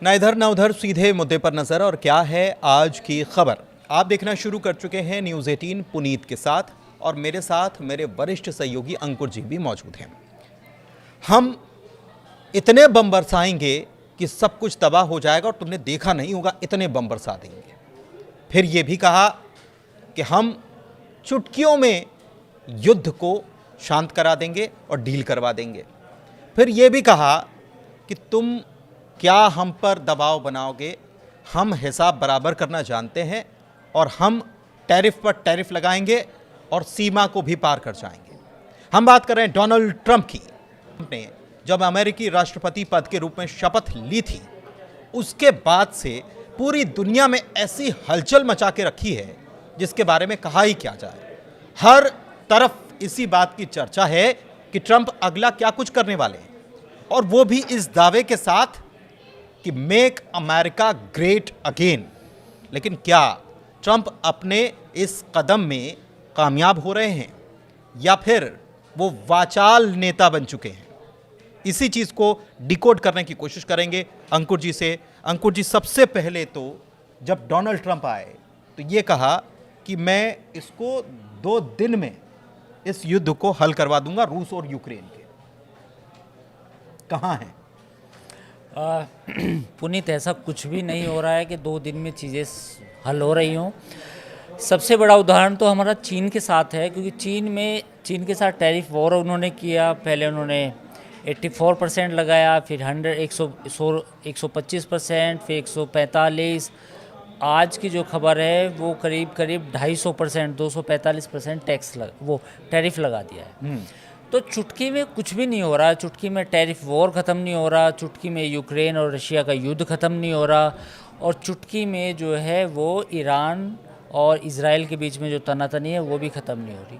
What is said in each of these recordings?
ना इधर ना उधर, सीधे मुद्दे पर नजर। और क्या है आज की खबर, आप देखना शुरू कर चुके हैं न्यूज़ 18 पुनीत के साथ, और मेरे साथ मेरे वरिष्ठ सहयोगी अंकुर जी भी मौजूद हैं। हम इतने बम बरसाएंगे कि सब कुछ तबाह हो जाएगा और तुमने देखा नहीं होगा, इतने बम बरसा देंगे। फिर ये भी कहा कि हम चुटकियों में युद्ध को शांत करा देंगे और डील करवा देंगे। फिर ये भी कहा कि तुम क्या हम पर दबाव बनाओगे, हम हिसाब बराबर करना जानते हैं और हम टैरिफ पर टैरिफ लगाएंगे और सीमा को भी पार कर जाएंगे। हम बात कर रहे हैं डोनाल्ड ट्रंप की। ने जब अमेरिकी राष्ट्रपति पद के रूप में शपथ ली थी, उसके बाद से पूरी दुनिया में ऐसी हलचल मचा के रखी है जिसके बारे में कहा ही क्या जाए। हर तरफ इसी बात की चर्चा है कि ट्रंप अगला क्या कुछ करने वाले हैं, और वो भी इस दावे के साथ कि मेक अमेरिका ग्रेट अगेन। लेकिन क्या ट्रंप अपने इस कदम में कामयाब हो रहे हैं या फिर वो वाचाल नेता बन चुके हैं? इसी चीज को डिकोड करने की कोशिश करेंगे अंकुर जी से। अंकुर जी, सबसे पहले तो जब डोनाल्ड ट्रंप आए तो ये कहा कि मैं इसको 2 दिन में इस युद्ध को हल करवा दूंगा, रूस और यूक्रेन के। कहां है पुनीत? ऐसा कुछ भी नहीं हो रहा है कि 2 दिन में चीज़ें हल हो रही हों। सबसे बड़ा उदाहरण तो हमारा चीन के साथ है, क्योंकि चीन के साथ टैरिफ वॉर उन्होंने किया। पहले उन्होंने 84% लगाया, फिर 125%, फिर 145। आज की जो खबर है वो करीब 250%, 245% टैरिफ लगा दिया है। तो चुटकी में कुछ भी नहीं हो रहा। चुटकी में टैरिफ वॉर ख़त्म नहीं हो रहा, चुटकी में यूक्रेन और रशिया का युद्ध ख़त्म नहीं हो रहा, और चुटकी में जो है वो ईरान और इज़राइल के बीच में जो तनातनी है वो भी ख़त्म नहीं हो रही।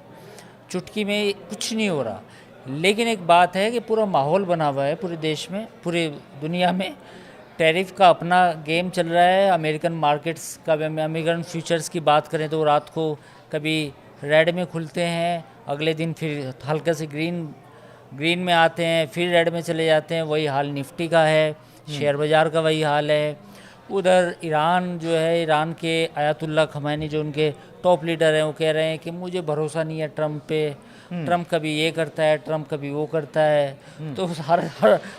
चुटकी में कुछ नहीं हो रहा। लेकिन एक बात है कि पूरा माहौल बना हुआ है पूरे देश में, पूरी दुनिया में। टैरिफ का अपना गेम चल रहा है। अमेरिकन मार्केट्स का, अमेरिकन फ्यूचर्स की बात करें तो रात को कभी रेड में खुलते हैं, अगले दिन फिर हल्के से ग्रीन में आते हैं, फिर रेड में चले जाते हैं। वही हाल निफ्टी का है, शेयर बाज़ार का वही हाल है। उधर ईरान जो है, ईरान के आयतुल्ला खमैनी जो उनके टॉप लीडर हैं, वो कह रहे हैं कि मुझे भरोसा नहीं है ट्रंप पे। ट्रंप कभी ये करता है, ट्रंप कभी वो करता है। तो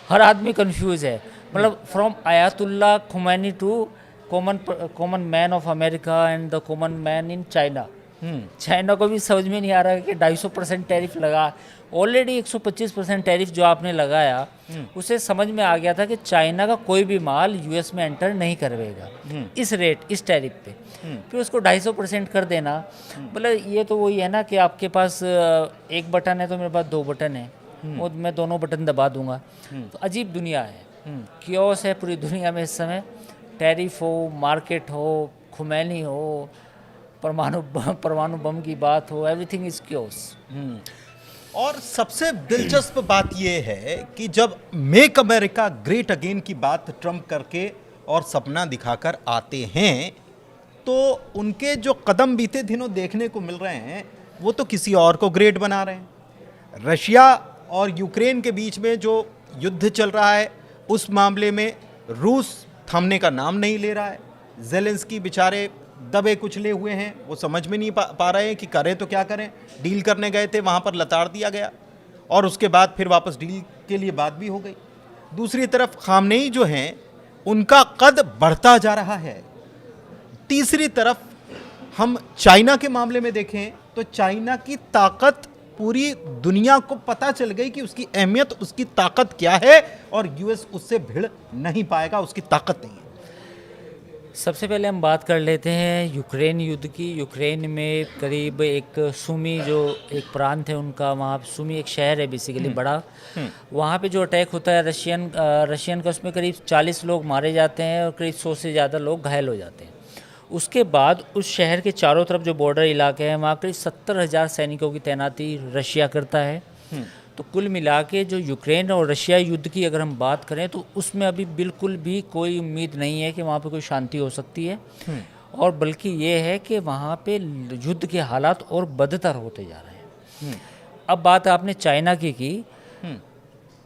हर आदमी कंफ्यूज है। मतलब from Ayatollah Khamenei to common man of America and the common man in China. China को भी समझ में नहीं आ रहा है कि 250% टैरिफ लगा। ऑलरेडी 125% टैरिफ जो आपने लगाया, उसे समझ में आ गया था कि चाइना का कोई भी माल यूएस में एंटर नहीं करवेगा इस टैरिफ पे। फिर उसको 250% कर देना, मतलब ये तो वही है ना कि आपके पास एक बटन है तो मेरे पास 2 बटन है, वो मैं दोनों बटन दबा दूंगा। तो अजीब दुनिया है, क्योस है पूरी दुनिया में इस समय। टैरिफ हो, मार्केट हो, खुमैनी हो, परमाणु बम की बात हो, एवरीथिंग इज क्योस। और सबसे दिलचस्प बात यह है कि जब मेक अमेरिका ग्रेट अगेन की बात ट्रंप करके और सपना दिखाकर आते हैं, तो उनके जो कदम बीते दिनों देखने को मिल रहे हैं वो तो किसी और को ग्रेट बना रहे हैं। रशिया और यूक्रेन के बीच में जो युद्ध चल रहा है, उस मामले में रूस थमने का नाम नहीं ले रहा है। ज़ेलेंस्की बेचारे दबे कुचले हुए हैं, वो समझ में नहीं पा रहे हैं कि करें तो क्या करें। डील करने गए थे, वहाँ पर लताड़ दिया गया, और उसके बाद फिर वापस डील के लिए बात भी हो गई। दूसरी तरफ खामनेई जो हैं, उनका कद बढ़ता जा रहा है। तीसरी तरफ हम चाइना के मामले में देखें तो चाइना की ताकत पूरी दुनिया को पता चल गई कि उसकी अहमियत, उसकी ताकत क्या है, और यूएस उससे भिड़ नहीं पाएगा, उसकी ताकत नहीं है। सबसे पहले हम बात कर लेते हैं यूक्रेन युद्ध की। यूक्रेन में करीब एक सुमी जो एक प्रांत है उनका, वहाँ सुमी एक शहर है बेसिकली बड़ा। वहाँ पे जो अटैक होता है रशियन का, उसमें करीब 40 लोग मारे जाते हैं और करीब 100 से ज़्यादा लोग घायल हो जाते हैं। उसके बाद उस शहर के चारों तरफ जो बॉर्डर इलाके हैं, वहाँ करीब 70,000 सैनिकों की तैनाती रशिया करता है। तो कुल मिला के जो यूक्रेन और रशिया युद्ध की अगर हम बात करें तो उसमें अभी बिल्कुल भी कोई उम्मीद नहीं है कि वहाँ पे कोई शांति हो सकती है, और बल्कि ये है कि वहाँ पे युद्ध के हालात और बदतर होते जा रहे हैं। अब बात आपने चाइना की,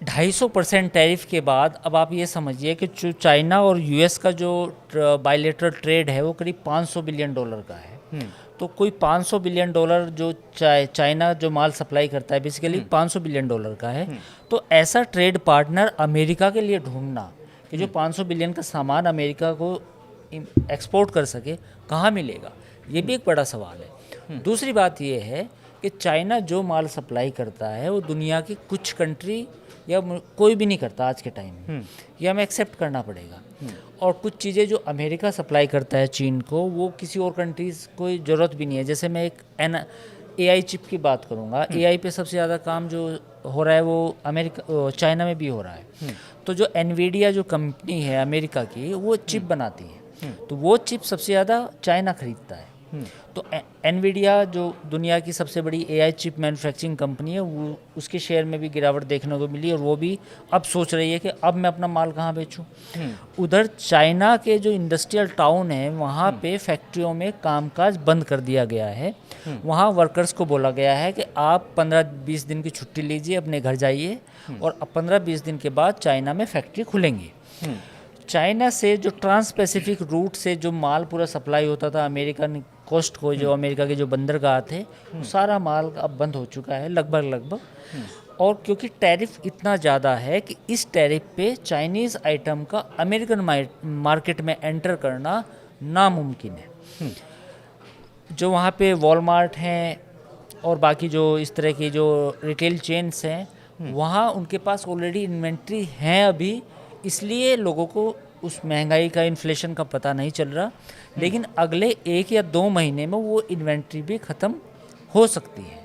250% टैरिफ के बाद अब आप ये समझिए कि जो चाइना और यूएस का जो बायलेटरल ट्रेड है वो करीब $500 बिलियन का है। तो कोई $500 बिलियन जो चाइना जो माल सप्लाई करता है बेसिकली $500 बिलियन का है। तो ऐसा ट्रेड पार्टनर अमेरिका के लिए ढूंढना कि जो 500 बिलियन का सामान अमेरिका को एक्सपोर्ट कर सके, कहाँ मिलेगा, ये भी एक बड़ा सवाल है। दूसरी बात ये है कि चाइना जो माल सप्लाई करता है वो दुनिया की कुछ कंट्री या कोई भी नहीं करता आज के टाइम में, ये हमें एक्सेप्ट करना पड़ेगा। और कुछ चीज़ें जो अमेरिका सप्लाई करता है चीन को, वो किसी और कंट्रीज़ को ज़रूरत भी नहीं है। जैसे मैं एक AI चिप की बात करूँगा, AI पे सबसे ज़्यादा काम जो हो रहा है वो चाइना में भी हो रहा है। तो जो एनवीडिया जो कंपनी है अमेरिका की, वो चिप बनाती है, तो वो चिप सबसे ज़्यादा चाइना खरीदता है। तो एनवीडिया जो दुनिया की सबसे बड़ी AI चिप मैन्युफैक्चरिंग कंपनी है, वो उसके शेयर में भी गिरावट देखने को मिली और वो भी अब सोच रही है कि अब मैं अपना माल कहाँ बेचूं। उधर चाइना के जो इंडस्ट्रियल टाउन है वहाँ पे फैक्ट्रियों में कामकाज बंद कर दिया गया है। वहाँ वर्कर्स को बोला गया है कि आप 15-20 दिन की छुट्टी लीजिए, अपने घर जाइए, और 15-20 दिन के बाद चाइना में फैक्ट्री खुलेंगी। चाइना से जो ट्रांस पैसिफिक रूट से जो माल पूरा सप्लाई होता था अमेरिकन कोस्ट को, जो अमेरिका के जो बंदरगाह थे, वो सारा माल अब बंद हो चुका है लगभग। और क्योंकि टैरिफ इतना ज़्यादा है कि इस टैरिफ पे चाइनीज़ आइटम का अमेरिकन मार्केट में एंटर करना नामुमकिन है। जो वहाँ पे वॉलमार्ट हैं और बाकी जो इस तरह की जो रिटेल चेन्स हैं, वहाँ उनके पास ऑलरेडी इन्वेंट्री हैं अभी, इसलिए लोगों को उस महंगाई का, इन्फ्लेशन का पता नहीं चल रहा। लेकिन अगले 1 या 2 महीने में वो इन्वेंट्री भी ख़त्म हो सकती है।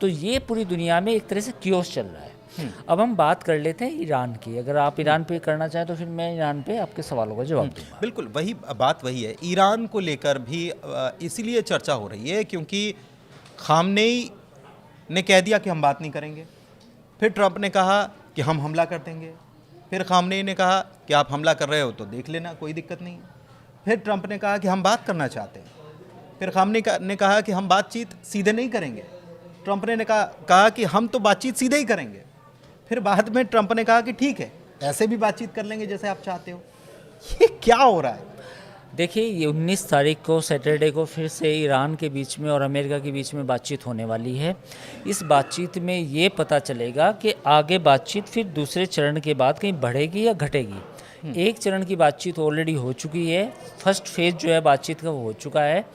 तो ये पूरी दुनिया में एक तरह से कियोस चल रहा है। अब हम बात कर लेते हैं ईरान की। अगर आप ईरान पे करना चाहें तो फिर मैं ईरान पे आपके सवालों का जवाब दूंगा। बिल्कुल, वही है। ईरान को लेकर भी इसीलिए चर्चा हो रही है क्योंकि खामनेई ने कह दिया कि हम बात नहीं करेंगे, फिर ट्रंप ने कहा कि हम हमला कर देंगे, फिर खामनेई ने कहा कि आप हमला कर रहे हो तो देख लेना, कोई दिक्कत नहीं है। फिर ट्रंप ने कहा कि हम बात करना चाहते हैं, फिर खामनेई ने कहा कि हम बातचीत सीधे नहीं करेंगे। ट्रंप ने कहा कि हम तो बातचीत सीधे ही करेंगे। फिर बाद में ट्रंप ने कहा कि ठीक है, ऐसे भी बातचीत कर लेंगे जैसे आप चाहते हो। ये क्या हो रहा है? देखिए, ये 19 तारीख को सैटरडे को फिर से ईरान के बीच में और अमेरिका के बीच में बातचीत होने वाली है। इस बातचीत में ये पता चलेगा कि आगे बातचीत फिर दूसरे चरण के बाद कहीं बढ़ेगी या घटेगी। एक चरण की बातचीत ऑलरेडी हो चुकी है, फर्स्ट फेज जो है बातचीत का वो हो चुका है।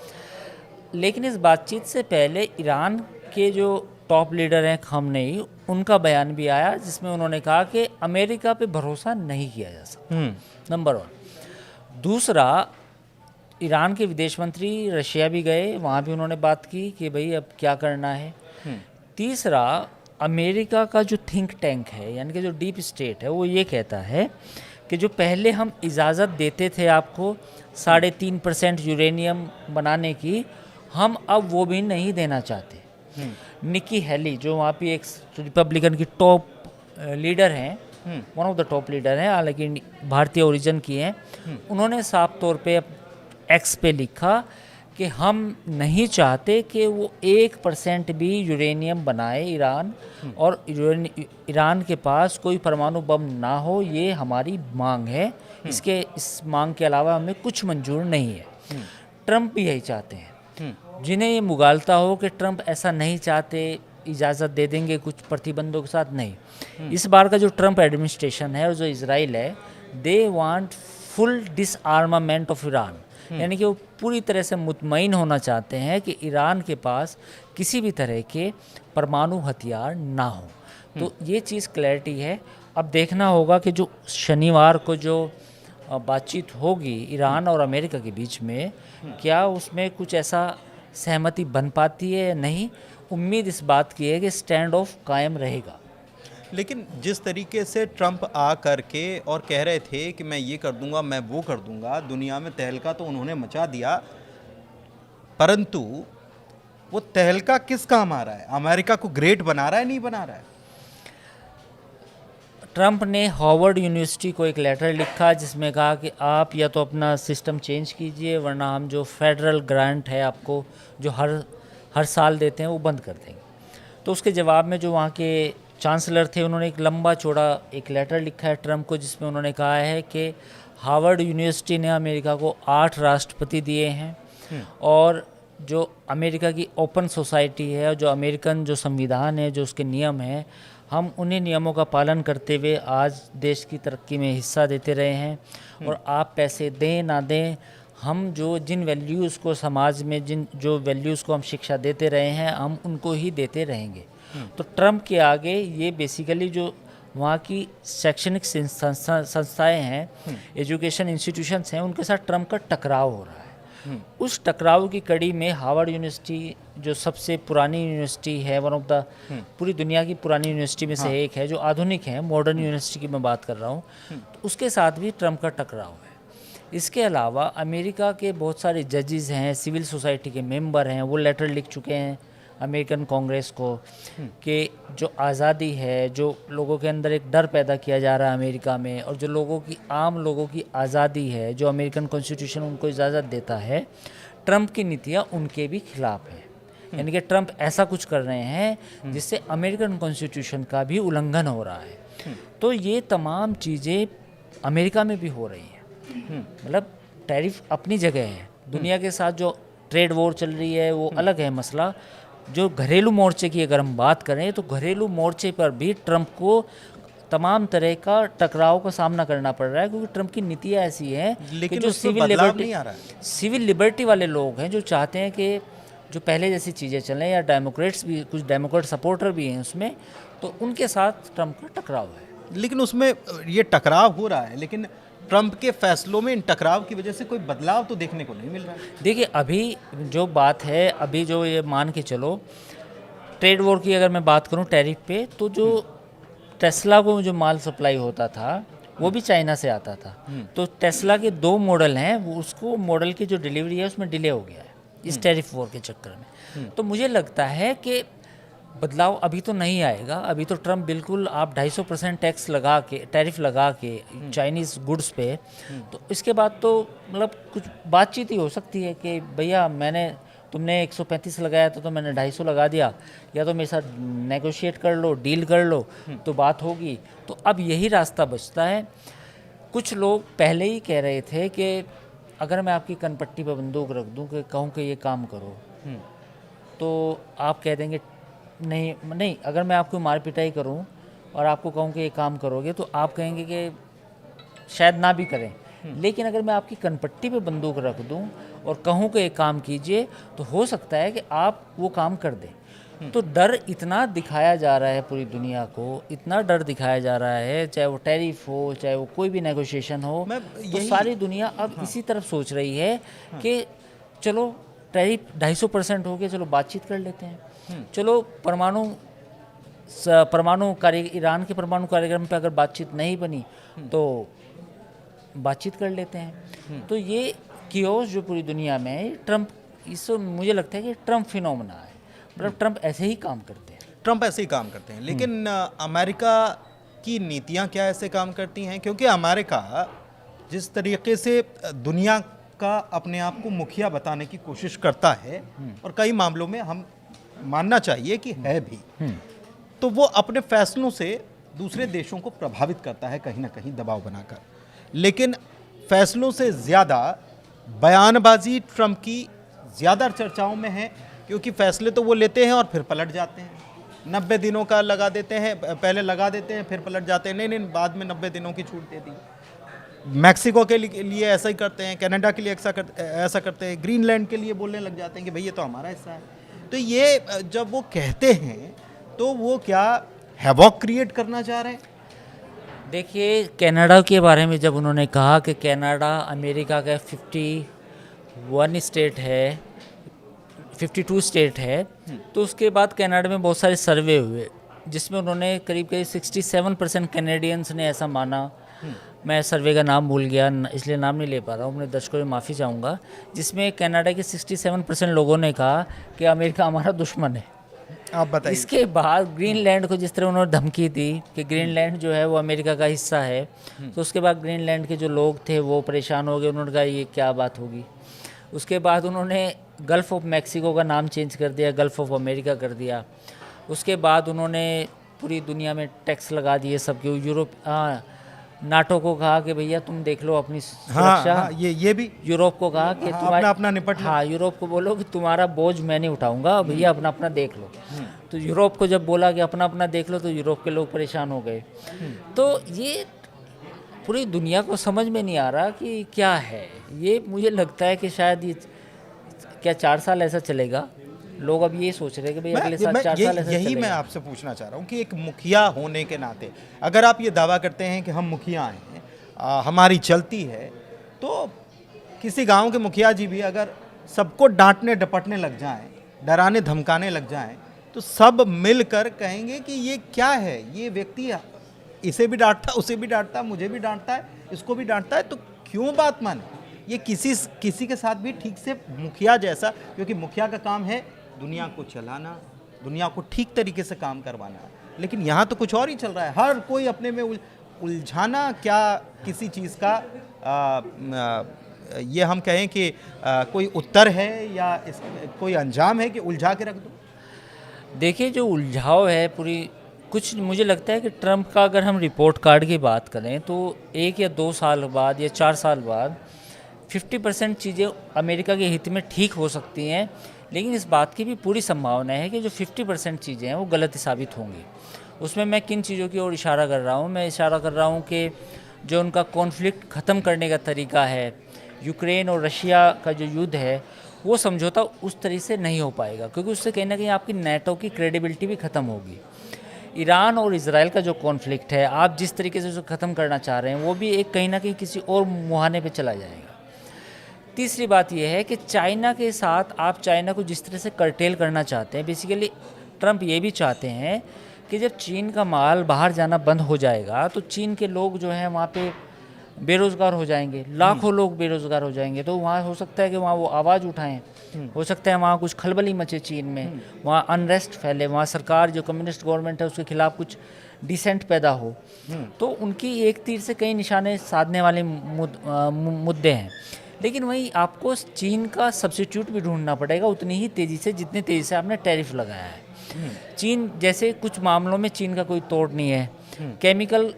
लेकिन इस बातचीत से पहले ईरान के जो टॉप लीडर हैं खामनेई, उनका बयान भी आया जिसमें उन्होंने कहा कि अमेरिका पे भरोसा नहीं किया जा सकता, नंबर 1। दूसरा, ईरान के विदेश मंत्री रशिया भी गए, वहाँ भी उन्होंने बात की कि भाई अब क्या करना है। तीसरा, अमेरिका का जो थिंक टैंक है, यानी कि जो डीप स्टेट है, वो ये कहता है कि जो पहले हम इजाज़त देते थे आपको 3.5% यूरेनियम बनाने की, हम अब वो भी नहीं देना चाहते। निकी हेली जो वहाँ पे एक रिपब्लिकन की टॉप लीडर हैं, one of the top leader हैं, हालांकि भारतीय ओरिजिन की हैं, उन्होंने साफ तौर पे एक्स पे लिखा कि हम नहीं चाहते कि वो 1% भी यूरेनियम बनाए ईरान, और ईरान के पास कोई परमाणु बम ना हो, ये हमारी मांग है। इस मांग के अलावा हमें कुछ मंजूर नहीं है। ट्रंप भी यही चाहते हैं। जिन्हें ये मुगालता हो कि ट्रंप ऐसा नहीं चाहते, इजाज़त दे देंगे कुछ प्रतिबंधों के साथ, नहीं। इस बार का जो ट्रंप एडमिनिस्ट्रेशन है और जो इजराइल है, they want full डिसआर्मामेंट of Iran, यानी कि वो पूरी तरह से मुतमईन होना चाहते हैं कि ईरान के पास किसी भी तरह के परमाणु हथियार ना हो। तो ये चीज़ क्लैरिटी है। अब देखना होगा कि जो शनिवार को जो बातचीत होगी ईरान और अमेरिका के बीच में, क्या उसमें कुछ ऐसा सहमति बन पाती है या नहीं। उम्मीद इस बात की है कि स्टैंड ऑफ कायम रहेगा। लेकिन जिस तरीके से ट्रंप आ करके और कह रहे थे कि मैं ये कर दूंगा, मैं वो कर दूंगा, दुनिया में तहलका तो उन्होंने मचा दिया, परंतु वो तहलका किस काम आ रहा है? अमेरिका को ग्रेट बना रहा है, नहीं बना रहा है? ट्रंप ने हार्वर्ड यूनिवर्सिटी को एक लेटर लिखा जिसमें कहा कि आप या तो अपना सिस्टम चेंज कीजिए, वरना हम जो फेडरल ग्रांट है आपको जो हर साल देते हैं वो बंद कर देंगे। तो उसके जवाब में जो वहाँ के चांसलर थे, उन्होंने एक लंबा चौड़ा एक लेटर लिखा है ट्रम्प को, जिसमें उन्होंने कहा है कि हार्वर्ड यूनिवर्सिटी ने अमेरिका को 8 राष्ट्रपति दिए हैं और जो अमेरिका की ओपन सोसाइटी है और जो अमेरिकन जो संविधान है, जो उसके नियम हैं, हम उन्हीं नियमों का पालन करते हुए आज देश की तरक्की में हिस्सा देते रहे हैं। और आप पैसे दें ना दें, हम जो जिन वैल्यूज़ को समाज में जो वैल्यूज़ को हम शिक्षा देते रहे हैं, हम उनको ही देते रहेंगे। तो ट्रम्प के आगे ये बेसिकली जो वहाँ की शैक्षणिक संस्थाएं हैं, एजुकेशन इंस्टीट्यूशंस हैं, उनके साथ ट्रम्प का टकराव हो रहा है। उस टकराव की कड़ी में हार्वर्ड यूनिवर्सिटी जो सबसे पुरानी यूनिवर्सिटी है, वन ऑफ द पूरी दुनिया की पुरानी यूनिवर्सिटी में से एक है, जो आधुनिक है, मॉडर्न यूनिवर्सिटी की मैं बात कर रहा हूँ, तो उसके साथ भी ट्रम्प का टकराव है। इसके अलावा अमेरिका के बहुत सारे जजेस हैं, सिविल सोसाइटी के मेंबर हैं, वो लेटर लिख चुके हैं अमेरिकन कांग्रेस को कि जो आज़ादी है, जो लोगों के अंदर एक डर पैदा किया जा रहा है अमेरिका में, और जो लोगों की आम लोगों की आज़ादी है, जो अमेरिकन कॉन्स्टिट्यूशन उनको इजाज़त देता है, ट्रम्प की नीतियाँ उनके भी खिलाफ है। यानी कि ट्रम्प ऐसा कुछ कर रहे हैं जिससे अमेरिकन कॉन्स्टिट्यूशन का भी उल्लंघन हो रहा है। तो ये तमाम चीज़ें अमेरिका में भी हो रही हैं। मतलब टैरिफ अपनी जगह है, दुनिया के साथ जो ट्रेड वॉर चल रही है वो अलग है मसला। जो घरेलू मोर्चे की अगर हम बात करें तो घरेलू मोर्चे पर भी ट्रम्प को तमाम तरह का टकराव का सामना करना पड़ रहा है, क्योंकि ट्रम्प की नीतियाँ ऐसी हैं कि जो सिविल लिबर्टी वाले लोग हैं, जो चाहते हैं कि जो पहले जैसी चीज़ें चलें, या डेमोक्रेट्स भी, कुछ डेमोक्रेट सपोर्टर भी हैं उसमें, तो उनके साथ ट्रम्प का टकराव है। लेकिन उसमें ये टकराव हो रहा है, लेकिन ट्रम्प के फैसलों में इन टकराव की वजह से कोई बदलाव तो देखने को नहीं मिल रहा है। देखिए, अभी जो बात है, अभी जो ये मान के चलो, ट्रेड वॉर की अगर मैं बात करूं टैरिफ पे, तो जो टेस्ला को जो माल सप्लाई होता था वो भी चाइना से आता था। तो टेस्ला के 2 मॉडल हैं, वो उसको मॉडल की जो डिलीवरी है उसमें डिले हो गया है इस टैरिफ वॉर के चक्कर में। तो मुझे लगता है कि बदलाव अभी तो नहीं आएगा। अभी तो ट्रम्प बिल्कुल, आप 250% टैक्स लगा के, टैरिफ लगा के चाइनीज़ गुड्स पे, तो इसके बाद तो मतलब कुछ बातचीत ही हो सकती है कि भैया तुमने 135 लगाया तो मैंने 250 लगा दिया, या तो मेरे साथ नेगोशिएट कर लो, डील कर लो, तो बात होगी। तो अब यही रास्ता बचता है। कुछ लोग पहले ही कह रहे थे कि अगर मैं आपकी कनपट्टी पर बंदूक रख दूँ कि कहूँ कि ये काम करो, तो आप कह देंगे नहीं। अगर मैं आपको मार पिटाई करूं और आपको कहूं कि ये काम करोगे, तो आप कहेंगे कि शायद ना भी करें। लेकिन अगर मैं आपकी कनपट्टी पे बंदूक रख दूं और कहूं कि ये काम कीजिए, तो हो सकता है कि आप वो काम कर दें। तो डर इतना दिखाया जा रहा है पूरी दुनिया को, इतना डर दिखाया जा रहा है, चाहे वो टैरिफ हो, चाहे वो कोई भी नेगोशिएशन हो, तो सारी दुनिया अब इसी तरफ सोच रही है कि चलो टैरिफ 250% हो गया, चलो बातचीत कर लेते हैं। चलो ईरान के परमाणु कार्यक्रम पे अगर बातचीत नहीं बनी तो बातचीत कर लेते हैं। तो ये कियोस जो पूरी दुनिया में है, ट्रम्प, इससे मुझे लगता है कि ट्रम्प फिनोमेना है। मतलब ट्रम्प ऐसे ही काम करते हैं। लेकिन अमेरिका की नीतियां क्या ऐसे काम करती हैं? क्योंकि अमेरिका जिस तरीके से दुनिया का अपने आप को मुखिया बताने की कोशिश करता है, और कई मामलों में हम मानना चाहिए कि है भी, तो वो अपने फैसलों से दूसरे देशों को प्रभावित करता है कहीं ना कहीं दबाव बनाकर। लेकिन फैसलों से ज़्यादा बयानबाजी ट्रम्प की ज़्यादा चर्चाओं में है, क्योंकि फैसले तो वो लेते हैं और फिर पलट जाते हैं। 90 दिनों का लगा देते हैं, पहले लगा देते हैं, फिर पलट जाते हैं, नहीं बाद में 90 दिनों की छूट दे दी। मैक्सिको के लिए ऐसा ही करते हैं, कनाडा के लिए ऐसा करते हैं, ग्रीनलैंड के लिए बोलने लग जाते हैं कि भाई ये तो हमारा हिस्सा है। तो ये जब वो कहते हैं तो वो क्या हैवॉक क्रिएट करना चाह रहे हैं? देखिए, कनाडा के बारे में जब उन्होंने कहा कि कनाडा अमेरिका का 51 स्टेट है, 52 स्टेट है, तो उसके बाद कनाडा में बहुत सारे सर्वे हुए जिसमें उन्होंने करीब 67% कैनेडियंस ने ऐसा माना। मैं सर्वे का नाम भूल गया, इसलिए नाम नहीं ले पा रहा हूँ, अपने दर्शकों में माफ़ी चाहूँगा, जिसमें कनाडा के 67% लोगों ने कहा कि अमेरिका हमारा दुश्मन है। आप बताइए। इसके बाद ग्रीनलैंड को जिस तरह उन्होंने धमकी दी कि ग्रीनलैंड जो है वो अमेरिका का हिस्सा है, तो उसके बाद ग्रीनलैंड के जो लोग थे वो परेशान हो गए। उन्होंने कहा ये क्या बात होगी। उसके बाद उन्होंने गल्फ़ ऑफ मैक्सिको का नाम चेंज कर दिया, गल्फ़ ऑफ अमेरिका कर दिया। उसके बाद उन्होंने पूरी दुनिया में टैक्स लगा दिए सबके। यूरोप नाटो को कहा कि भैया तुम देख लो अपनी सुरक्षा। हाँ, ये भी यूरोप को कहा कि अपना अपना निपट लो। हाँ, यूरोप को बोलो कि तुम्हारा बोझ मैं नहीं उठाऊंगा, भैया अपना अपना देख लो। तो यूरोप को जब बोला कि अपना अपना देख लो, तो यूरोप के लोग परेशान हो गए। तो ये पूरी दुनिया को समझ में नहीं आ रहा कि क्या है ये। मुझे लगता है कि शायद ये क्या 4 साल ऐसा चलेगा। लोग अब ये सोच रहे हैं कि भाई अगले साल 4 साल ऐसा यही चलेगा। मैं आपसे पूछना चाह रहा हूँ कि एक मुखिया होने के नाते अगर आप ये दावा करते हैं कि हम मुखिया हैं, हमारी चलती है, तो किसी गांव के मुखिया जी भी अगर सबको डांटने डपटने लग जाएं, डराने धमकाने लग जाएं, तो सब मिलकर कहेंगे कि ये क्या है, ये व्यक्ति इसे भी डांटता, उसे भी डांटता, मुझे भी डांटता है, इसको भी डांटता है, तो क्यों बात माने। ये किसी के साथ भी ठीक से मुखिया जैसा, क्योंकि मुखिया का काम है दुनिया को चलाना, दुनिया को ठीक तरीके से काम करवाना। लेकिन यहाँ तो कुछ और ही चल रहा है, हर कोई अपने में उलझाना। क्या किसी चीज़ का ये हम कहें कि कोई उत्तर है या कोई अंजाम है कि उलझा के रख दो। देखिए, जो उलझाव है पूरी, कुछ मुझे लगता है कि ट्रंप का अगर हम रिपोर्ट कार्ड की बात करें तो 1 या 2 साल बाद या 4 साल बाद 50% चीज़ें अमेरिका के हित में ठीक हो सकती हैं, लेकिन इस बात की भी पूरी संभावना है कि जो 50% चीज़ें हैं वो गलत साबित होंगी। उसमें मैं किन चीज़ों की ओर इशारा कर रहा हूँ? मैं इशारा कर रहा हूँ कि जो उनका कॉन्फ्लिक्ट ख़त्म करने का तरीका है, यूक्रेन और रशिया का जो युद्ध है, वो समझौता उस तरीके से नहीं हो पाएगा, क्योंकि उससे कहीं ना कहीं आपकी नेटो की क्रेडिबिलिटी भी ख़त्म होगी। ईरान और इजराइल का जो कॉन्फ्लिक्ट है, आप जिस तरीके से उसे ख़त्म करना चाह रहे हैं, वो भी एक कहीं ना कहीं किसी और मुहाने पे चला जाएगा। तीसरी बात यह है कि चाइना के साथ आप चाइना को जिस तरह से कर्टेल करना चाहते हैं, बेसिकली ट्रंप ये भी चाहते हैं कि जब चीन का माल बाहर जाना बंद हो जाएगा तो चीन के लोग जो हैं वहाँ पे बेरोज़गार हो जाएंगे, लाखों लोग बेरोज़गार हो जाएंगे। तो वहाँ हो सकता है कि वहाँ वो आवाज़ उठाएं, हो सकता है वहाँ कुछ खलबली मचे चीन में, वहाँ अनरेस्ट फैले, वहाँ सरकार जो कम्युनिस्ट गवर्नमेंट है उसके खिलाफ कुछ डिसेंट पैदा हो। तो उनकी एक तीर से कई निशाने साधने वाले मुद्दे हैं। लेकिन वहीं आपको चीन का सब्स्टिट्यूट भी ढूंढना पड़ेगा उतनी ही तेज़ी से जितनी तेज़ी से आपने टैरिफ लगाया है। चीन जैसे कुछ मामलों में चीन का कोई तोड़ नहीं है। केमिकल,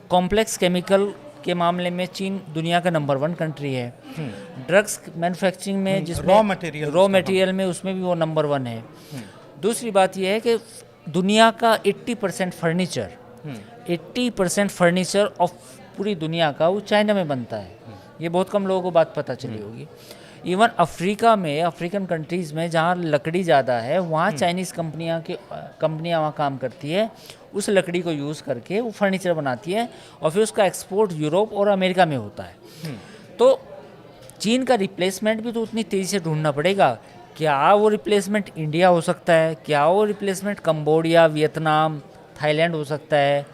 कॉम्प्लेक्स केमिकल के मामले में चीन दुनिया का नंबर 1 कंट्री है। ड्रग्स मैन्युफैक्चरिंग में, जिसमें रॉ मटेरियल में, उसमें भी वो नंबर 1 है। दूसरी बात यह है कि दुनिया का 80% फर्नीचर, 80% फर्नीचर ऑफ पूरी दुनिया का वो चाइना में बनता है। ये बहुत कम लोगों को बात पता चली होगी। इवन अफ्रीका में, अफ्रीकन कंट्रीज़ में जहाँ लकड़ी ज़्यादा है, वहाँ चाइनीज़ कंपनियाँ वहाँ काम करती है, उस लकड़ी को यूज़ करके वो फर्नीचर बनाती है और फिर उसका एक्सपोर्ट यूरोप और अमेरिका में होता है। तो चीन का रिप्लेसमेंट भी तो उतनी तेज़ी से ढूंढना पड़ेगा। क्या वो रिप्लेसमेंट इंडिया हो सकता है? क्या वो रिप्लेसमेंट कंबोडिया, वियतनाम, थाईलैंड हो सकता है?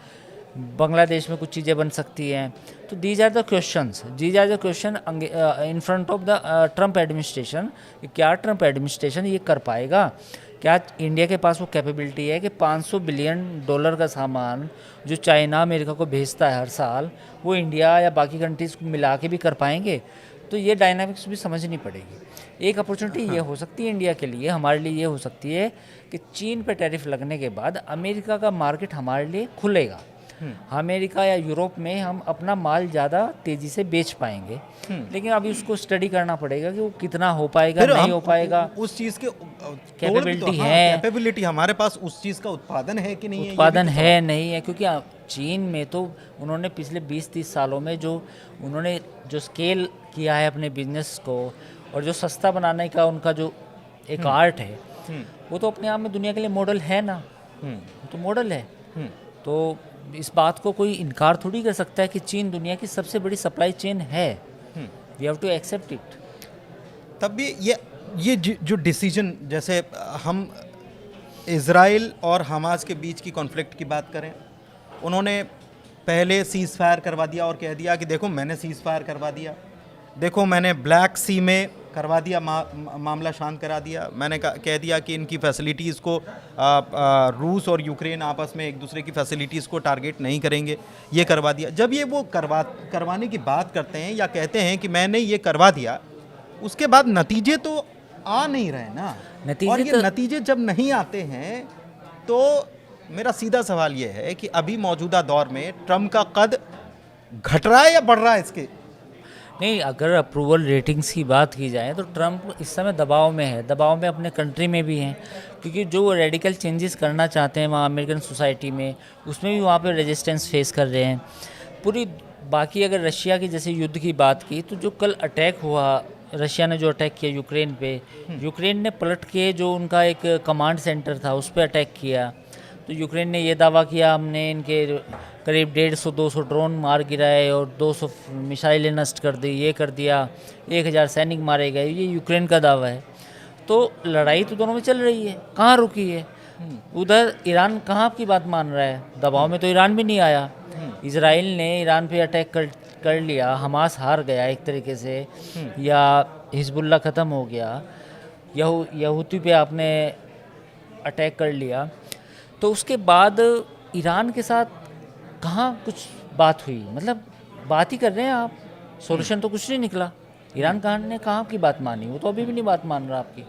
बांग्लादेश में कुछ चीज़ें बन सकती हैं। तो these are the question in front of the Trump administration. क्या ट्रंप एडमिनिस्ट्रेशन ये कर पाएगा? क्या इंडिया के पास वो कैपेबिलिटी है कि $500 बिलियन का सामान जो चाइना अमेरिका को भेजता है हर साल, वो इंडिया या बाकी कंट्रीज़ को मिला के भी कर पाएंगे? तो ये डायनामिक्स भी समझनी पड़ेगी। एक अपॉर्चुनिटी ये हो सकती है इंडिया के लिए, हमारे लिए ये हो सकती है कि चीन पे टैरिफ लगने के बाद अमेरिका का मार्केट हमारे लिए खुलेगा। अमेरिका या यूरोप में हम अपना माल ज़्यादा तेज़ी से बेच पाएंगे। लेकिन अभी उसको स्टडी करना पड़ेगा कि वो कितना हो पाएगा, नहीं हो पाएगा। उस चीज़ के कैपेबिलिटी है, कैपेबिलिटी हमारे पास उस चीज़ का उत्पादन है कि नहीं है, उत्पादन है नहीं है। क्योंकि चीन में तो उन्होंने पिछले 20-30 सालों में उन्होंने जो स्केल किया है अपने बिजनेस को, और जो सस्ता बनाने का उनका जो एक आर्ट है, वो तो अपने आप में दुनिया के लिए मॉडल है ना। तो मॉडल है, तो इस बात को कोई इनकार थोड़ी कर सकता है कि चीन दुनिया की सबसे बड़ी सप्लाई चेन है। We have to accept it. तब भी ये जो डिसीजन, जैसे हम इज़राइल और हमास के बीच की कॉन्फ्लिक्ट की बात करें, उन्होंने पहले सीज़ फायर करवा दिया और कह दिया कि देखो मैंने सीज़ फायर करवा दिया, देखो मैंने ब्लैक सी में करवा दिया, मामला शांत करा दिया, मैंने कह दिया कि इनकी फैसिलिटीज़ को रूस और यूक्रेन आपस में एक दूसरे की फैसिलिटीज़ को टारगेट नहीं करेंगे, ये करवा दिया। जब ये वो करवाने की बात करते हैं या कहते हैं कि मैंने ये करवा दिया, उसके बाद नतीजे तो आ नहीं रहे ना। और ये नतीजे जब नहीं आते हैं तो मेरा सीधा सवाल ये है कि अभी मौजूदा दौर में ट्रम्प का कद घट रहा है या बढ़ रहा है इसके? नहीं, अगर अप्रूवल रेटिंग्स की बात की जाए तो ट्रम्प इस समय दबाव में है, दबाव में अपने कंट्री में भी हैं, क्योंकि जो वो रेडिकल चेंजेस करना चाहते हैं वहाँ अमेरिकन सोसाइटी में, उसमें भी वहाँ पे रेजिस्टेंस फेस कर रहे हैं पूरी। बाकी अगर रशिया की जैसे युद्ध की बात की तो जो कल अटैक हुआ, रशिया ने जो अटैक किया यूक्रेन पे, यूक्रेन ने पलट के जो उनका एक कमांड सेंटर था उस पर अटैक किया। तो यूक्रेन ने ये दावा किया हमने इनके करीब 150-200 ड्रोन मार गिराए और 200 मिसाइलें नष्ट कर दी, ये कर दिया, 1000 सैनिक मारे गए, ये यूक्रेन का दावा है। तो लड़ाई तो दोनों में चल रही है, कहाँ रुकी है? उधर ईरान कहाँ की बात मान रहा है? दबाव में तो ईरान भी नहीं आया। इजराइल ने ईरान पे अटैक कर लिया, हमास हार गया एक तरीके से, या हिजबुल्ला ख़त्म हो गया, यहूदी पे आपने अटैक कर लिया। तो उसके बाद ईरान के साथ कहाँ कुछ बात हुई? मतलब बात ही कर रहे हैं आप, सॉल्यूशन तो कुछ नहीं निकला। ईरान ने कहाँ आपकी बात मानी? वो तो अभी भी नहीं बात मान रहा आपकी।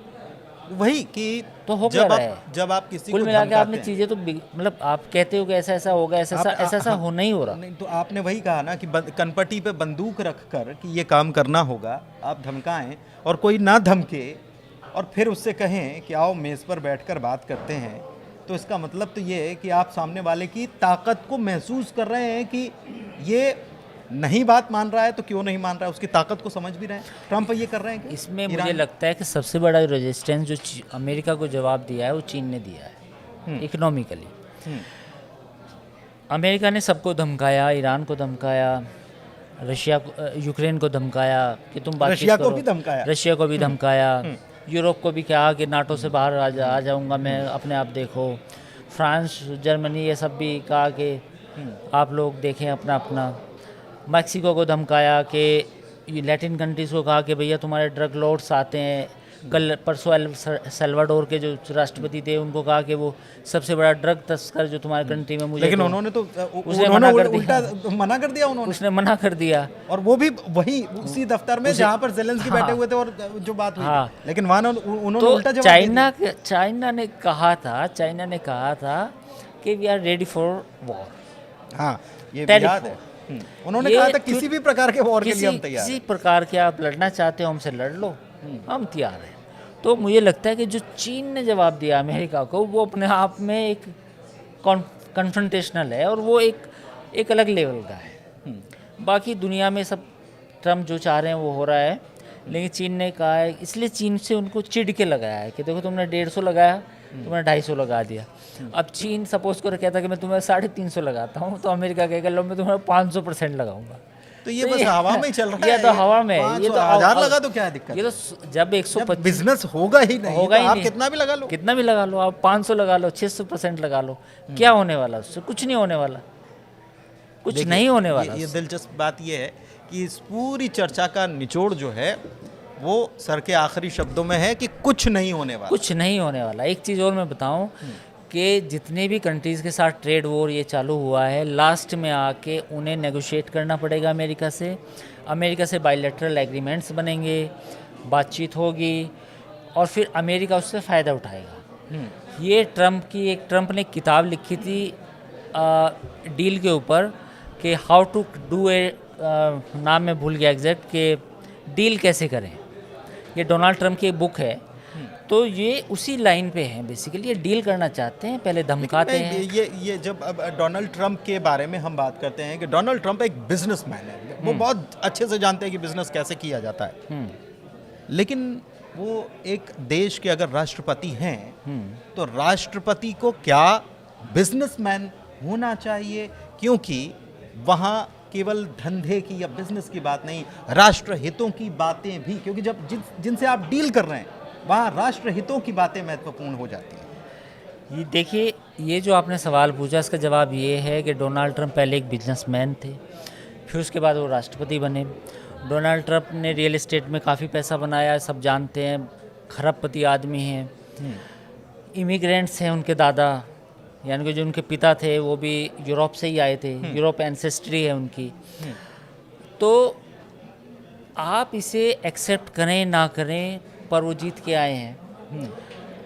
वही कि तो हो क्या रहा है? जब आप किसी कुल को मिला के धमकाते आपने हैं, चीज़ें तो मतलब आप कहते हो कि ऐसा ऐसा होगा, ऐसा होना ही हो रहा। नहीं तो आपने वही कहा ना कि कनपटी पे बंदूक रख कर कि ये काम करना होगा, आप धमकाएं और कोई ना धमके और फिर उससे कहें कि आओ मेज़ पर बैठकर बात करते हैं, तो इसका मतलब तो ये है कि आप सामने वाले की ताकत को महसूस कर रहे हैं कि ये नहीं बात मान रहा है तो क्यों नहीं मान रहा है, उसकी ताकत को समझ भी रहे हैं। ट्रम्प ये कर रहे हैं कि इसमें मुझे लगता है कि सबसे बड़ा रेजिस्टेंस जो अमेरिका को जवाब दिया है वो चीन ने दिया है इकोनॉमिकली। अमेरिका ने सबको धमकाया, ईरान को धमकाया, रशिया को, यूक्रेन को धमकाया कि तुम बातचीत रशिया करो, को भी धमकाया, रशिया को भी धमकाया, यूरोप को भी कहा कि नाटो से बाहर आ जाऊंगा मैं, अपने आप देखो। फ्रांस, जर्मनी, ये सब भी कहा कि आप लोग देखें अपना अपना। मैक्सिको को धमकाया कि लैटिन कंट्रीज़ को कहा कि भैया तुम्हारे ड्रग लॉर्ड्स आते हैं। कल परसों सेल्वाडोर के जो राष्ट्रपति थे उनको कहा कि वो सबसे बड़ा ड्रग तस्कर जो तुम्हारे कंट्री में, मुझे लेकिन तो उन्होंने तो उसने मना कर दिया, मना कर दिया उन्होंने। उसने मना कर दिया। और वो भी वही उसी दफ्तर में जहाँ पर जेलेंस्की बैठे हुए थे और जो बात हुई, लेकिन वहाँ उन्होंने तो उल्टा जवाब दिया। चाइना ने कहा था कि we are ready for war. हाँ, ये याद है। उन्होंने कहा था किसी भी प्रकार के वॉर के लिए हम तैयार हैं। किसी प्रकार के आप लड़ना चाहते हो हमसे लड़ लो, हम तैयार हैं। तो मुझे लगता है कि जो चीन ने जवाब दिया अमेरिका को वो अपने आप में एक कन्फ्रंटेशनल है और वो एक अलग लेवल का है। बाकी दुनिया में सब ट्रम्प जो चाह रहे हैं वो हो रहा है, लेकिन चीन ने कहा है, इसलिए चीन से उनको चिढ़ के लगाया है कि देखो तुमने 150 लगाया, तुमने 250 लगा दिया। अब चीन सपोज कर कहता कि मैं तुम्हें 350 लगाता हूँ, तो अमेरिका कहेगा लो मैं तुम्हें 500% लगाऊंगा। तो ये बस हवा में चल रहा है। ये तो हवा में, ये तो 1000 लगा तो क्या है दिक्कत? ये तो जब 125 बिजनेस होगा ही नहीं, होगा ही आप नहीं। कितना भी लगा लो, कितना भी लगा लो, आप 500 लगा लो, 600% लगा लो, क्या होने वाला उससे? कुछ नहीं होने वाला, कुछ नहीं होने वाला। ये दिलचस्प बात ये है कि इस पूरी चर्चा का निचोड़ जो है वो सर के आखिरी शब्दों में है कि कुछ नहीं होने वाला, कुछ नहीं होने वाला। एक चीज़ और मैं बताऊं कि जितने भी कंट्रीज़ के साथ ट्रेड वॉर ये चालू हुआ है, लास्ट में आके उन्हें नेगोशिएट करना पड़ेगा अमेरिका से बायलैटरल एग्रीमेंट्स बनेंगे, बातचीत होगी और फिर अमेरिका उससे फ़ायदा उठाएगा। ये ट्रम्प ने किताब लिखी थी डील के ऊपर कि हाउ टू डू नाम में भूल गया एग्जैक्ट, कि डील कैसे करें। ये डोनाल्ड ट्रम्प की एक बुक है, तो ये उसी लाइन पे है। बेसिकली ये डील करना चाहते हैं, पहले धमकाते हैं। ये जब अब डोनाल्ड ट्रम्प के बारे में हम बात करते हैं कि डोनाल्ड ट्रम्प एक बिजनेसमैन है, वो बहुत अच्छे से जानते हैं कि बिजनेस कैसे किया जाता है, लेकिन वो एक देश के अगर राष्ट्रपति हैं तो राष्ट्रपति को क्या बिजनेसमैन होना चाहिए? क्योंकि वहाँ केवल धंधे की या बिजनेस की बात नहीं, राष्ट्र हितों की बातें भी, क्योंकि जब जिनसे आप डील कर रहे हैं वहाँ राष्ट्र हितों की बातें महत्वपूर्ण हो जाती हैं। ये देखिए, ये जो आपने सवाल पूछा इसका जवाब ये है कि डोनाल्ड ट्रम्प पहले एक बिजनेसमैन थे, फिर उसके बाद वो राष्ट्रपति बने। डोनाल्ड ट्रम्प ने रियल एस्टेट में काफ़ी पैसा बनाया, सब जानते हैं, खरबपति आदमी हैं। इमिग्रेंट्स हैं उनके दादा, यानी कि जो उनके पिता थे वो भी यूरोप से ही आए थे, यूरोप एंसेस्ट्री है उनकी। तो आप इसे एक्सेप्ट करें ना करें पर वो जीत के आए हैं।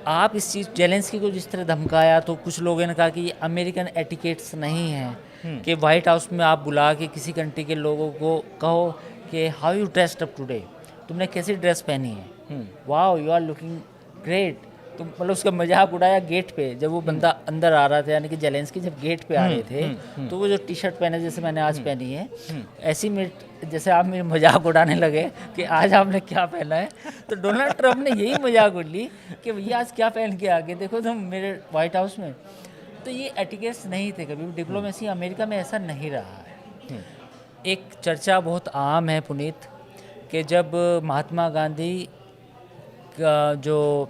आप इस चीज़ जेलेंस्की को जिस तरह धमकाया, तो कुछ लोगों ने कहा कि ये अमेरिकन एटिकेट्स नहीं है कि वाइट हाउस में आप बुला के किसी कंट्री के लोगों को कहो कि how you dressed up today, तुमने कैसी ड्रेस पहनी है, wow you are looking great. तो मतलब उसका मजाक उड़ाया गेट पे, जब वो बंदा अंदर आ रहा था, यानी कि जेलेंस्की जब गेट पे आ रहे थे, तो वो जो टी शर्ट पहने जैसे मैंने आज पहनी है, ऐसी मेरे जैसे आप मेरे मजाक उड़ाने लगे कि आज आपने क्या पहना है, तो डोनाल्ड ट्रंप ने यही मजाक उड़ ली कि भैया आज क्या पहन के आगे देखो तुम मेरे वाइट हाउस में। तो ये एटिकेट्स नहीं थे कभी, डिप्लोमेसी अमेरिका में ऐसा नहीं रहा है। एक चर्चा बहुत आम है पुनीत, कि जब महात्मा गांधी का जो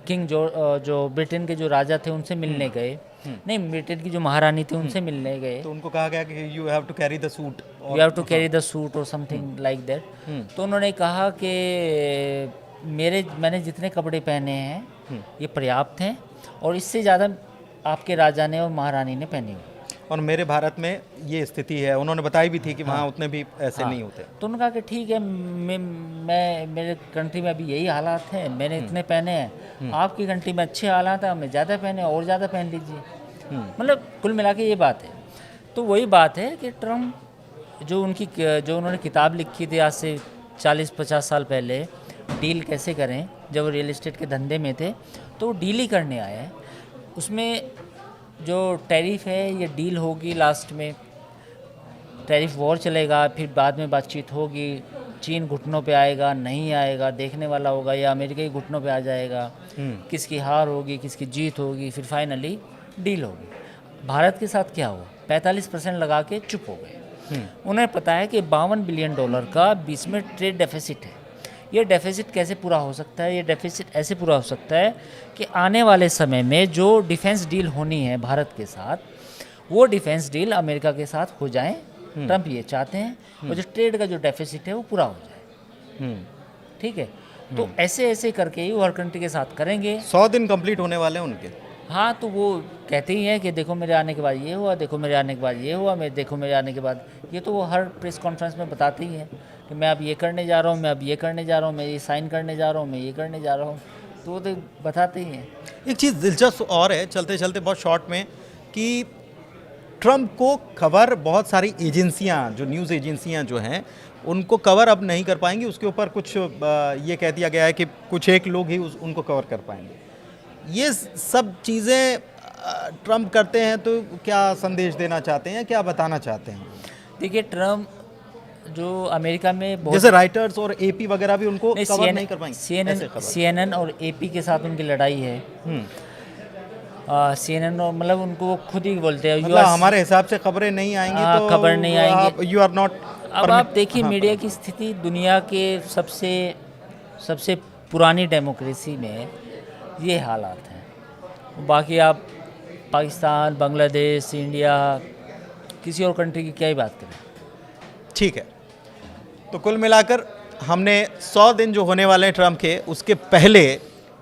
किंग जो ब्रिटेन के जो राजा थे उनसे मिलने गए, नहीं ब्रिटेन की जो महारानी थी उनसे मिलने गए, तो उनको कहा गया कि you have to carry the suit, you have to carry the suit और समथिंग लाइक दैट। तो उन्होंने कहा कि मैंने जितने कपड़े पहने हैं ये पर्याप्त हैं, और इससे ज़्यादा आपके राजा ने और महारानी ने पहनी हुई, और मेरे भारत में ये स्थिति है। उन्होंने बताई भी थी कि वहाँ उतने भी ऐसे नहीं होते। तो उन्होंने कहा कि ठीक है, मैं मेरे कंट्री में अभी यही हालात हैं, मैंने इतने पहने हैं, आपकी कंट्री में अच्छे हालात हैं, हमें ज़्यादा पहने और ज़्यादा पहन लीजिए। मतलब कुल मिला के ये बात है। तो वही बात है कि ट्रम्प जो उन्होंने किताब लिखी थी आज से 40-50 साल पहले, डील कैसे करें, जब वो रियल एस्टेट के धंधे में थे, तो वो डील ही करने आए हैं। उसमें जो टैरिफ है ये डील होगी, लास्ट में टैरिफ वॉर चलेगा, फिर बाद में बातचीत होगी, चीन घुटनों पे आएगा नहीं आएगा देखने वाला होगा, या अमेरिका ही घुटनों पे आ जाएगा, किसकी हार होगी किसकी जीत होगी, फिर फाइनली डील होगी। भारत के साथ क्या हुआ, 45% लगा के चुप हो गए। उन्हें पता है कि $52 बिलियन का बीच में ट्रेड डेफिसिट है। ये डेफिसिट कैसे पूरा हो सकता है, ये डेफिसिट ऐसे पूरा हो सकता है कि आने वाले समय में जो डिफेंस डील होनी है भारत के साथ, वो डिफेंस डील अमेरिका के साथ हो जाए। ट्रम्प ये चाहते हैं, और जो ट्रेड का जो डेफिसिट है वो पूरा हो जाए। ठीक है, तो ऐसे ऐसे करके ही वो हर कंट्री के साथ करेंगे। 100 दिन कंप्लीट होने वाले हैं उनके। हाँ, तो वो कहते ही हैं कि देखो मेरे आने के बाद ये हुआ, देखो मेरे आने के बाद ये हुआ, देखो मेरे आने के बाद ये, तो वो हर प्रेस कॉन्फ्रेंस में बताते ही हैं कि मैं अब ये करने जा रहा हूँ, मैं अब ये करने जा रहा हूँ, मैं ये साइन करने जा रहा हूँ, मैं ये करने जा रहा हूँ, तो वो तो बताते ही हैं। एक चीज़ दिलचस्प और है, चलते चलते बहुत शॉर्ट में, कि ट्रम्प को खबर बहुत सारी एजेंसियां, जो न्यूज़ एजेंसियां जो हैं, उनको कवर अब नहीं कर पाएंगी। उसके ऊपर कुछ ये कह दिया गया है कि कुछ एक लोग ही उनको कवर कर पाएंगे। ये सब चीज़ें ट्रम्प करते हैं, तो क्या संदेश देना चाहते हैं, क्या बताना चाहते हैं? देखिए, ट्रम्प जो अमेरिका में जैसे राइटर्स और एपी वगैरह भी उनको कवर नहीं कर पाएंगे। CNN और एपी के साथ उनकी लड़ाई है। CNN और मतलब उनको वो खुद ही बोलते हैं, मतलब हमारे हिसाब से खबरें नहीं आएंगी, तो खबर नहीं आएंगे, यू आर नॉट। अब आप देखिए मीडिया की स्थिति, दुनिया के सबसे पुरानी डेमोक्रेसी में ये हालात हैं। बाकी आप पाकिस्तान, बांग्लादेश, इंडिया, किसी और कंट्री की क्या ही बात करें। ठीक है, तो कुल मिलाकर हमने 100 दिन जो होने वाले हैं ट्रम्प के, उसके पहले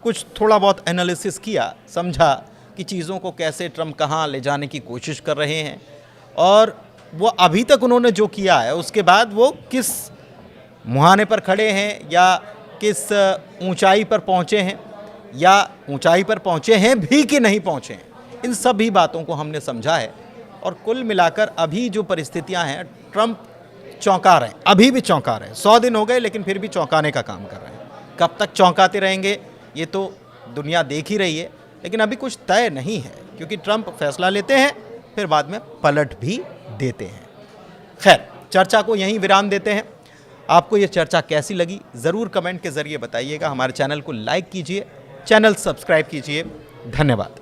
कुछ थोड़ा बहुत एनालिसिस किया, समझा कि चीज़ों को कैसे ट्रम्प कहाँ ले जाने की कोशिश कर रहे हैं, और वो अभी तक उन्होंने जो किया है उसके बाद वो किस मुहाने पर खड़े हैं, या किस ऊंचाई पर पहुँचे हैं, या ऊंचाई पर पहुँचे हैं भी कि नहीं पहुँचे हैं। इन सभी बातों को हमने समझा है, और कुल मिलाकर अभी जो परिस्थितियां हैं, ट्रम्प चौंका रहे हैं, अभी भी चौंका रहे हैं। 100 दिन हो गए लेकिन फिर भी चौंकाने का काम कर रहे हैं। कब तक चौंकाते रहेंगे ये तो दुनिया देख ही रही है, लेकिन अभी कुछ तय नहीं है, क्योंकि ट्रम्प फैसला लेते हैं फिर बाद में पलट भी देते हैं। खैर, चर्चा को यहीं विराम देते हैं। आपको ये चर्चा कैसी लगी ज़रूर कमेंट के ज़रिए बताइएगा। हमारे चैनल को लाइक कीजिए, चैनल सब्सक्राइब कीजिए। धन्यवाद।